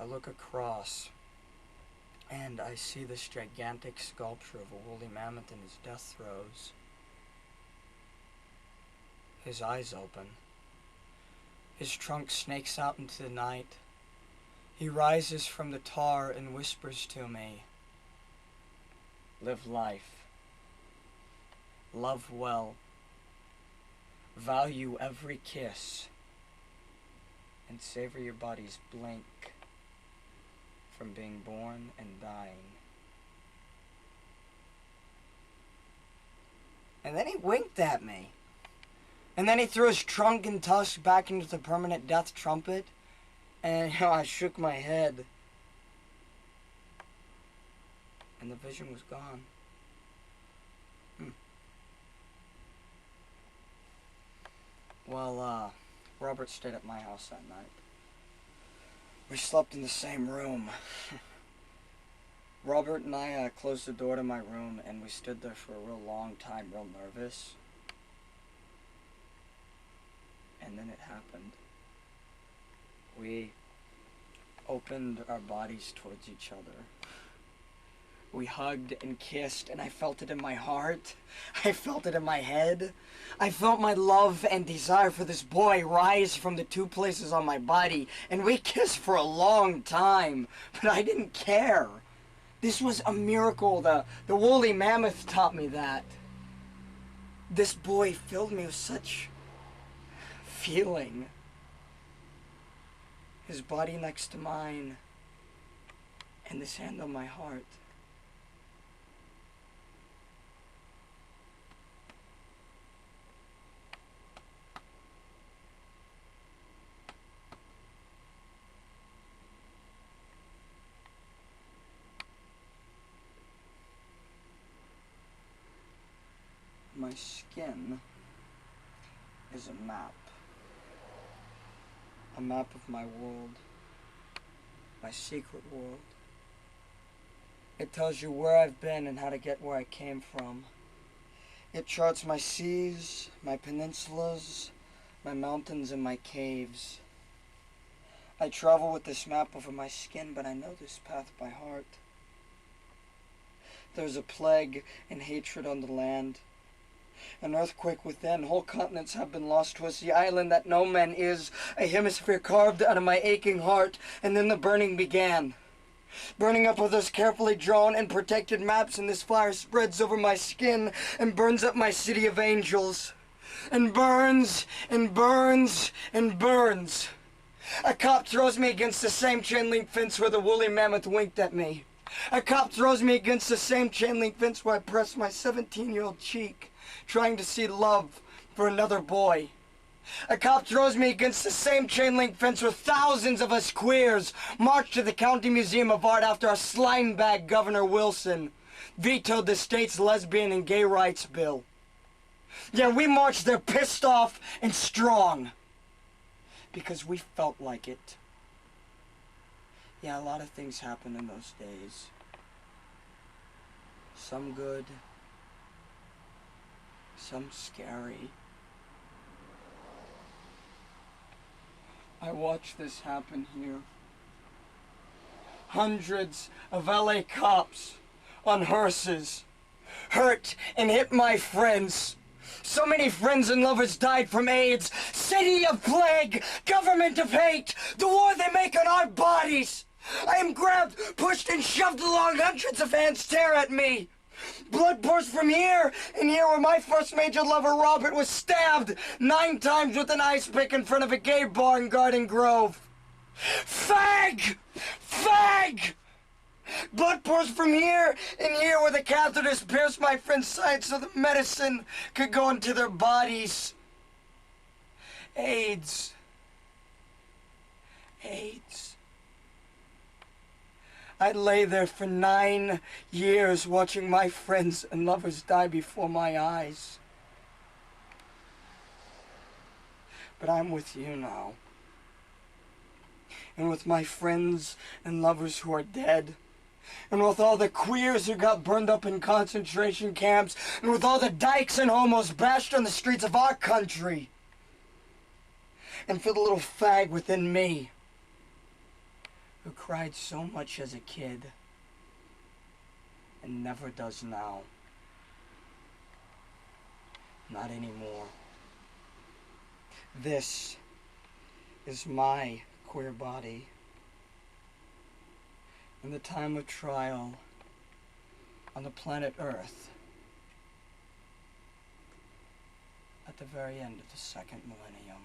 look across, and I see this gigantic sculpture of a woolly mammoth in his death throes. His eyes open. His trunk snakes out into the night. He rises from the tar and whispers to me, "Live life. Love well. Value every kiss. And savor your body's blink from being born and dying." And then he winked at me. And then he threw his trunk and tusk back into the permanent death trumpet. And I shook my head. And the vision was gone. Well, Robert stayed at my house that night. We slept in the same room. Robert and I closed the door to my room, and we stood there for a real long time, real nervous. And then it happened. We opened our bodies towards each other. We hugged and kissed, and I felt it in my heart. I felt it in my head. I felt my love and desire for this boy rise from the two places on my body, and we kissed for a long time, but I didn't care. This was a miracle. The woolly mammoth taught me that. This boy filled me with such feeling. His body next to mine, and this hand on my heart. My skin is a map. A map of my world. My secret world. It tells you where I've been and how to get where I came from. It charts my seas, my peninsulas, my mountains, and my caves. I travel with this map over my skin, but I know this path by heart. There's a plague and hatred on the land. An earthquake within, whole continents have been lost. 'Twas the island that no man is, a hemisphere carved out of my aching heart. And then the burning began. Burning up with those carefully drawn and protected maps, and this fire spreads over my skin and burns up my city of angels. And burns, and burns, and burns. A cop throws me against the same chain link fence where the woolly mammoth winked at me. A cop throws me against the same chain link fence where I pressed my 17-year-old cheek, trying to see love for another boy. A cop throws me against the same chain link fence where thousands of us queers marched to the County Museum of Art after our slime bag Governor Wilson vetoed the state's lesbian and gay rights bill. Yeah, we marched there pissed off and strong because we felt like it. Yeah, a lot of things happened in those days. Some good, some scary. I watched this happen here. Hundreds of LA cops on hearses hurt and hit my friends. So many friends and lovers died from AIDS. City of plague, government of hate, the war they make on our bodies. I am grabbed, pushed, and shoved along. Hundreds of hands tear at me. Blood pours from here and here where my first major lover, Robert, was stabbed 9 times with an ice pick in front of a gay bar in Garden Grove. Fag! Fag! Blood pours from here and here where the catheters pierced my friend's side so the medicine could go into their bodies. AIDS. AIDS. I lay there for 9 years watching my friends and lovers die before my eyes. But I'm with you now. And with my friends and lovers who are dead. And with all the queers who got burned up in concentration camps. And with all the dykes and homos bashed on the streets of our country. And for the little fag within me, who cried so much as a kid and never does now. Not anymore. This is my queer body. In the time of trial on the planet Earth, at the very end of the second millennium.